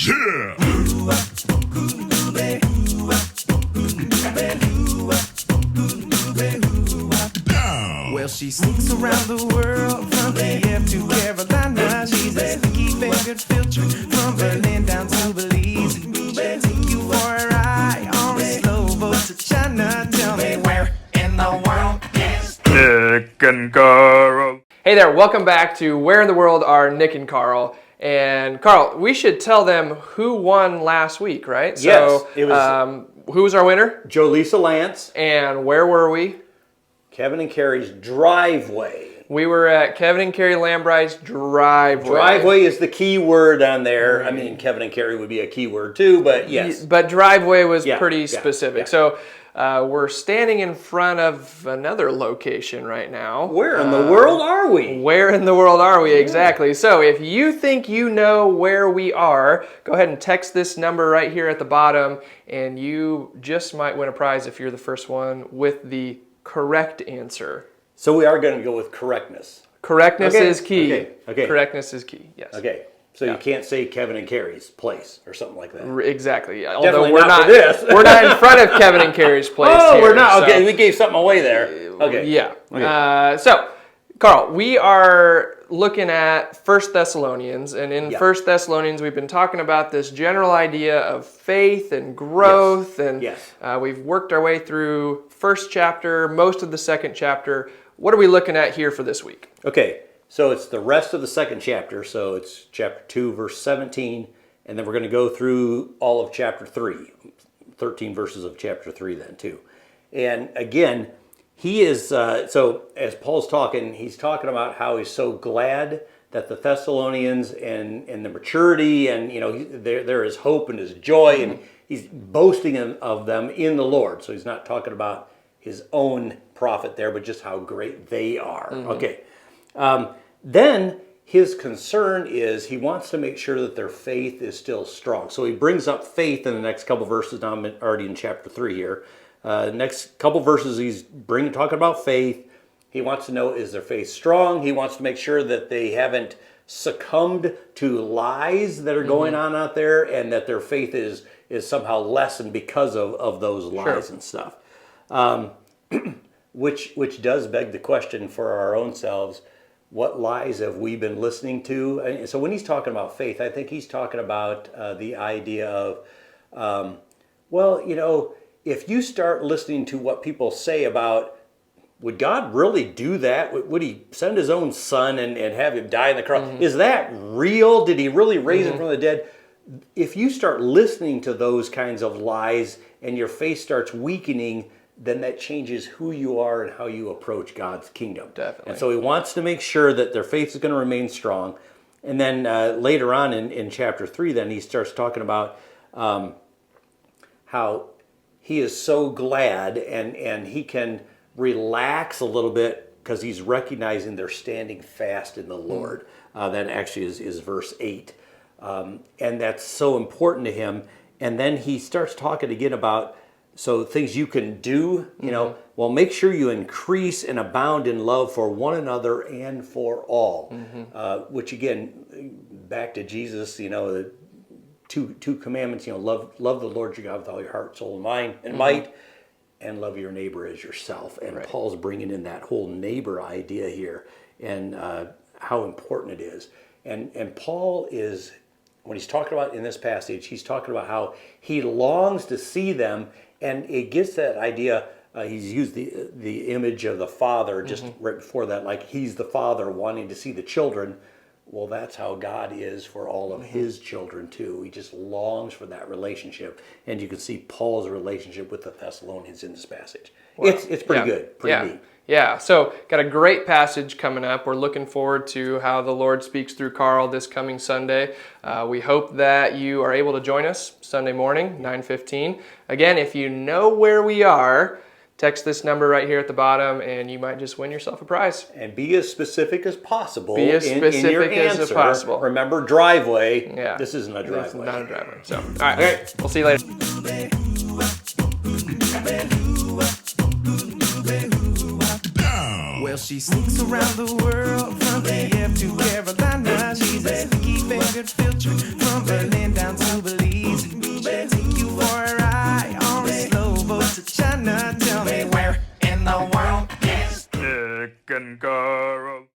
Well, she sneaks around the world from Kiev to Carolina. She's a sticky-fingered filter from Berlin down to Belize. She'll take you for a ride on a slow boat to China. Tell me where in the world is Nic and Carl. Hey there, welcome back to Where in the World Are Nic and Carl. And Carl, we should tell them who won last week, right? Yes, So, it was who was our winner? Jolisa Lance. And where were we? Kevin and Carrie's driveway. We were at Kevin and Carrie Lambright's driveway. Driveway is the key word on there. I mean, Kevin and Carrie would be a key word too, but yes. But driveway was pretty specific. Yeah. So we're standing in front of another location right now. Where in the world are we? Where in the world are we? Exactly. So if you think you know where we are, go ahead and text this number right here at the bottom, and you just might win a prize if you're the first one with the correct answer. So we are going to go with correctness. Correctness is key. Okay. Correctness is key, yes. Okay. So you can't say Kevin and Carrie's place or something like that. Exactly. Definitely Although we're not for this. We're not in front of Kevin and Carrie's place. Oh, we're here, not. Okay, so, we gave something away there. Okay. Yeah. Okay. So, Carl, we are looking at 1 Thessalonians, and in 1 Thessalonians, we've been talking about this general idea of faith and growth, and we've worked our way through first chapter, most of the second chapter. What are we looking at here for this week? Okay, so it's the rest of the second chapter, so it's chapter 2, verse 17, and then we're going to go through all of chapter 3, 13 verses of chapter 3 then too. And again, he is, so as Paul's talking, he's talking about how he's so glad that the Thessalonians and the maturity and, you know, there is hope and his joy, and he's boasting of them in the Lord. So he's not talking about his own profit there, but just how great they are. Okay. Then his concern is he wants to make sure that their faith is still strong. So he brings up faith in the next couple verses. Now I'm already in chapter 3 here. Next couple verses he's talking about faith. He wants to know, is their faith strong? He wants to make sure that they haven't succumbed to lies that are going on out there, and that their faith is somehow lessened because of those lies and stuff. Which does beg the question for our own selves, what lies have we been listening to? And so when he's talking about faith, I think he's talking about the idea of, well, you know, if you start listening to what people say about, would God really do that? Would he send his own son and have him die on the cross? Is that real? Did he really raise him from the dead? If you start listening to those kinds of lies and your faith starts weakening, then that changes who you are and how you approach God's kingdom. Definitely. And so he wants to make sure that their faith is going to remain strong. And then later on in chapter 3, then he starts talking about how he is so glad and he can relax a little bit because he's recognizing they're standing fast in the Lord. That actually is verse 8. And that's so important to him. And then he starts talking again about things you can do, you know, well, make sure you increase and abound in love for one another and for all. Which again, back to Jesus, you know, the two commandments, you know, love the Lord your God with all your heart, soul, and mind, and might, and love your neighbor as yourself. And Paul's bringing in that whole neighbor idea here, and how important it is. And Paul is, when he's talking about in this passage, he's talking about how he longs to see them, and it gets that idea. He's used the image of the father just right before that, like he's the father wanting to see the children. Well, that's how God is for all of his children too. He just longs for that relationship, and you can see Paul's relationship with the Thessalonians in this passage. Wow. It's pretty good, pretty neat. Yeah, so got a great passage coming up. We're looking forward to how the Lord speaks through Carl this coming Sunday. We hope that you are able to join us Sunday morning, 9:15. Again, if you know where we are, text this number right here at the bottom, and you might just win yourself a prize. And be as specific as possible in your answer. As possible. Remember, driveway. Yeah. This isn't a driveway. This is not a driveway. So, all right. Okay. We'll see you later. Well, she sneaks around the world from Kiev to Carolina. She's a sticky-fingered filter from Berlin down to for a ride on a slow boat to China. Tell me where in the world is Nic and Carl.